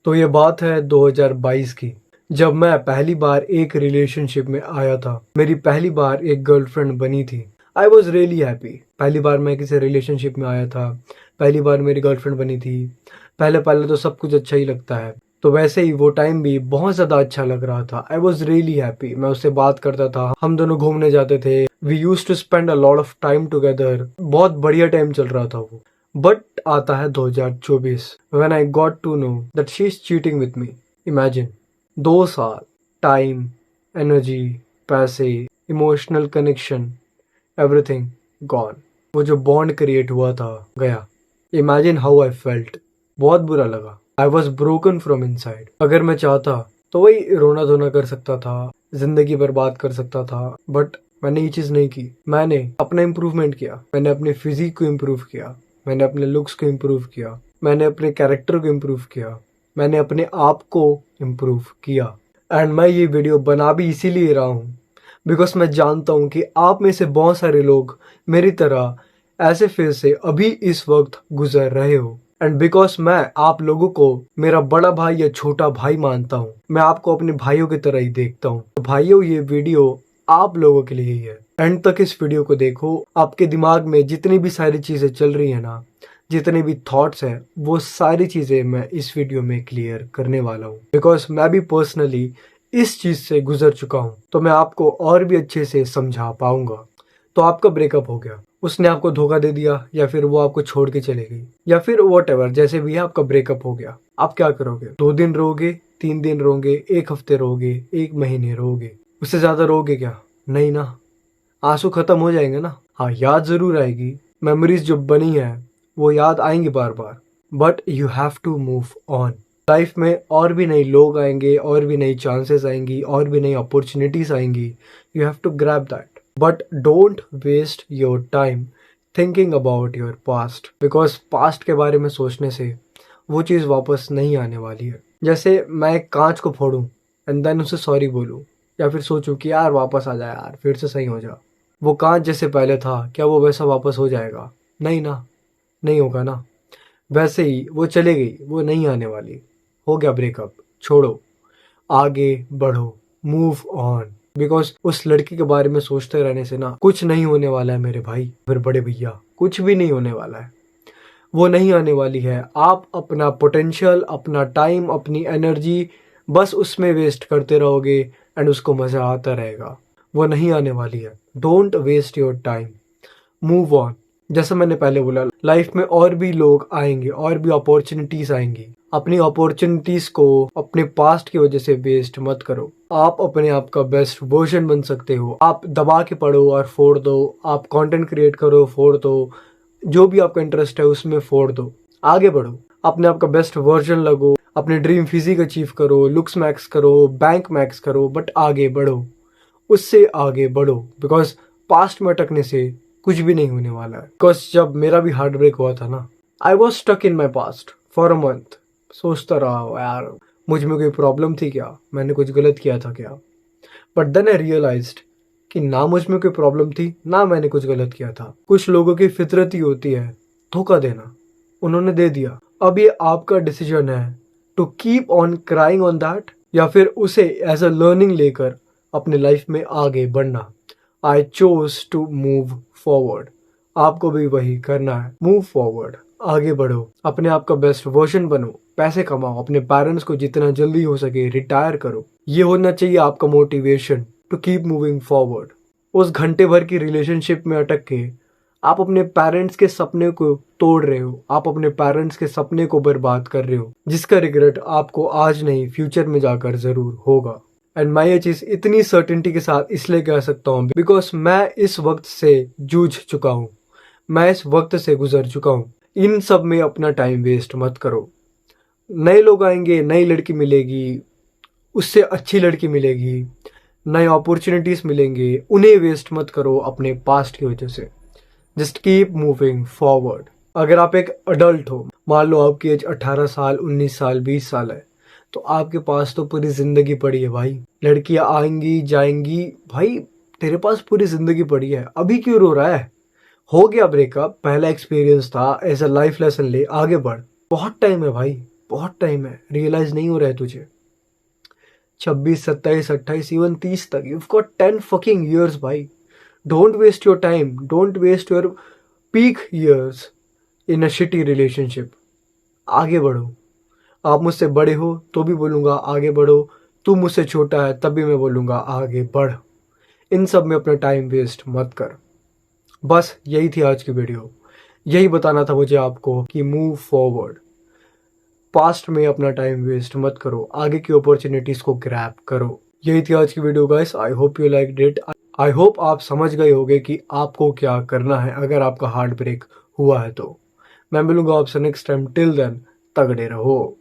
तो ये बात है 2022 की, जब मैं पहली बार एक रिलेशनशिप में आया था। मेरी पहली बार एक गर्लफ्रेंड बनी थी। I was really happy. पहली बार मैं किसी रिलेशनशिप में आया था, पहली बार मेरी गर्लफ्रेंड बनी थी। पहले पहले तो सब कुछ अच्छा ही लगता है, तो वैसे ही वो टाइम भी बहुत ज़्यादा अच्छा लग रहा था। I was really happy. मैं उससे बात करता था, हम दोनों घूमने जाते थे। We use to spend a lot of time together. बहुत बढ़िया टाइम चल रहा था वो। बट आता है 2024, when I got to know that she is cheating with me. Imagine, 2 साल, टाइम, एनर्जी, पैसे, इमोशनल कनेक्शन, एवरीथिंग गॉन। वो जो बॉन्ड क्रिएट हुआ था गया। Imagine how I felt. बहुत बुरा लगा। I was broken from inside. अगर मैं चाहता तो वही रोना धोना कर सकता था, जिंदगी बर्बाद कर सकता था, बट मैंने ये चीज नहीं की। मैंने अपना इम्प्रूवमेंट किया, मैंने अपने फिजिक को इम्प्रूव किया, मैंने अपने लुक्स को इम्प्रूव किया, मैंने अपने कैरेक्टर को इम्प्रूव किया, मैंने अपने आप को इम्प्रूव किया। एंड मैं ये वीडियो बना भी इसीलिए रहा हूँ बिकॉज मैं जानता हूँ कि आप में से बहुत सारे लोग मेरी तरह ऐसे फेज से अभी इस वक्त गुजर रहे हो। एंड बिकॉज मैं आप लोगों को मेरा बड़ा भाई या छोटा भाई मानता हूँ, मैं आपको अपने भाइयों की तरह ही देखता हूँ। तो भाइयों, ये वीडियो आप लोगों के लिए ही है। एंड तक इस वीडियो को देखो। आपके दिमाग में जितनी भी सारी चीजें चल रही है ना, जितने भी थॉट्स हैं, वो सारी चीजें मैं इस वीडियो में क्लियर करने वाला हूँ। बिकॉज मैं भी पर्सनली इस चीज से गुजर चुका हूँ, तो मैं आपको और भी अच्छे से समझा पाऊंगा। तो आपका ब्रेकअप हो गया, उसने आपको धोखा दे दिया, या फिर वो आपको छोड़ के चले गई, या फिर वॉट जैसे भी है, आपका ब्रेकअप हो गया। आप क्या करोगे? 2 दिन रोगे, 3 दिन रोगे, 1 हफ्ते रोगे, 1 महीने रोगे? उससे ज्यादा रोगे क्या? नहीं ना। आंसू खत्म हो जाएंगे ना। हाँ, याद जरूर आएगी। मेमोरीज जो बनी है वो याद आएंगी बार बार, but you have to move on. Life में और भी नए लोग आएंगे, और भी नई चांसेस आएंगी, और भी नई अपॉर्चुनिटीज आएंगी। You have to grab that, but don't waste your time thinking about your past, because past के बारे में सोचने से वो चीज़ वापस नहीं आने वाली है। जैसे मैं एक कांच को फोड़ूं एंड देन उसे सॉरी बोलूं, या फिर सोचूं कि यार वापस आ जाए, यार फिर से सही हो जा। वो कांच जैसे पहले था, क्या वो वैसा वापस हो जाएगा? नहीं ना, नहीं होगा ना। वैसे ही वो चले गई, वो नहीं आने वाली। हो गया ब्रेकअप, छोड़ो, आगे बढ़ो, मूव ऑन। बिकॉज उस लड़की के बारे में सोचते रहने से ना कुछ नहीं होने वाला है मेरे भाई, फिर बड़े भैया, कुछ भी नहीं होने वाला है। वो नहीं आने वाली है। आप अपना पोटेंशियल, अपना टाइम, अपनी एनर्जी बस उसमें वेस्ट करते रहोगे एंड उसको मजा आता रहेगा। वो नहीं आने वाली है। Don't waste your time, move on. जैसा मैंने पहले बोला, लाइफ में और भी लोग आएंगे, और भी अपॉर्चुनिटीज आएंगी। अपनी अपॉर्चुनिटीज को अपने पास्ट की वजह से वेस्ट मत करो। आप अपने आप का बेस्ट वर्जन बन सकते हो। आप दबा के पढ़ो और फोड़ दो, आप कंटेंट क्रिएट करो, फोड़ दो, जो भी आपका इंटरेस्ट है उसमें फोड़ दो, आगे बढ़ो, अपने आप का बेस्ट वर्जन लगो, अपने ड्रीम फिजिक अचीव करो, लुक्स मैक्स करो, बैंक मैक्स करो, बट आगे बढ़ो, उससे आगे बढ़ो। बिकॉज पास्ट में अटकने से कुछ भी नहीं होने वाला है। बिकॉज जब मेरा भी हार्ट ब्रेक हुआ था ना, I was stuck in my past for a month. सोचता रहा यार, मुझ में कोई प्रॉब्लम थी क्या, मैंने कुछ गलत किया था क्या? बट देन आई रियलाइज्ड कि ना मुझ में कोई प्रॉब्लम थी, ना मैंने कुछ गलत किया था। कुछ लोगों की फितरत ही होती है धोखा देना, उन्होंने दे दिया। अब ये आपका डिसीजन है to keep on crying on that, या फिर उसे एज अ लर्निंग लेकर अपने लाइफ में आगे बढ़ना। I chose to move forward. आपको भी वही करना है, मूव फॉरवर्ड, आगे बढ़ो, अपने आप का बेस्ट वर्जन बनो, पैसे कमाओ, अपने पेरेंट्स को जितना जल्दी हो सके रिटायर करो। ये होना चाहिए आपका motivation to keep moving forward. उस घंटे भर की रिलेशनशिप में अटक के आप अपने पेरेंट्स के सपने को तोड़ रहे हो, आप अपने पेरेंट्स के सपने को बर्बाद कर रहे हो, जिसका रिग्रेट आपको आज नहीं फ्यूचर में जाकर जरूर होगा। एंड मैं ये चीज इतनी सर्टेनिटी के साथ इसलिए कह सकता हूँ बिकॉज मैं इस वक्त से जूझ चुका हूँ, मैं इस वक्त से गुजर चुका हूँ। इन सब में अपना टाइम वेस्ट मत करो। नए लोग आएंगे, नई लड़की मिलेगी, उससे अच्छी लड़की मिलेगी, नए अपॉर्चुनिटीज मिलेंगे, उन्हें वेस्ट मत करो अपने पास्ट की वजह से। Just keep moving forward. अगर आप एक अडल्ट हो, मान लो आपकी एज 18 साल, 19 साल, 20 साल है, तो आपके पास तो पूरी जिंदगी पड़ी है भाई। लड़कियां आएंगी जाएंगी, भाई तेरे पास पूरी जिंदगी पड़ी है, अभी क्यों रो रहा है? हो गया ब्रेकअप, पहला एक्सपीरियंस था, एज अ लाइफ लेसन ले, आगे बढ़। बहुत टाइम है भाई, बहुत टाइम है, रियलाइज नहीं हो रहा है तुझे? 26, 27, 28, इवन 30 तक, you've got 10 fucking years भाई. Don't waste your time. Don't waste your peak years in a shitty relationship. आगे बढ़ो. आप मुझसे बड़े हो तो भी बोलूँगा आगे बढ़ो. तू मुझसे छोटा है तब भी मैं बोलूँगा आगे बढ़. इन सब में अपना टाइम वेस्ट मत कर. बस यही थी आज की वीडियो. यही बताना था मुझे आपको कि मूव फॉरवर्ड. पास्ट में अपना टाइम वेस्ट मत करो, आगे की अपॉर्चुनिटीज को ग्रैब करो. यही थी आज की video guys. I hope you like it. I hope आप समझ गए होंगे कि आपको क्या करना है अगर आपका हार्ट ब्रेक हुआ है तो. मैं मिलूंगा आपसे नेक्स्ट टाइम. टिल देन तगड़े रहो.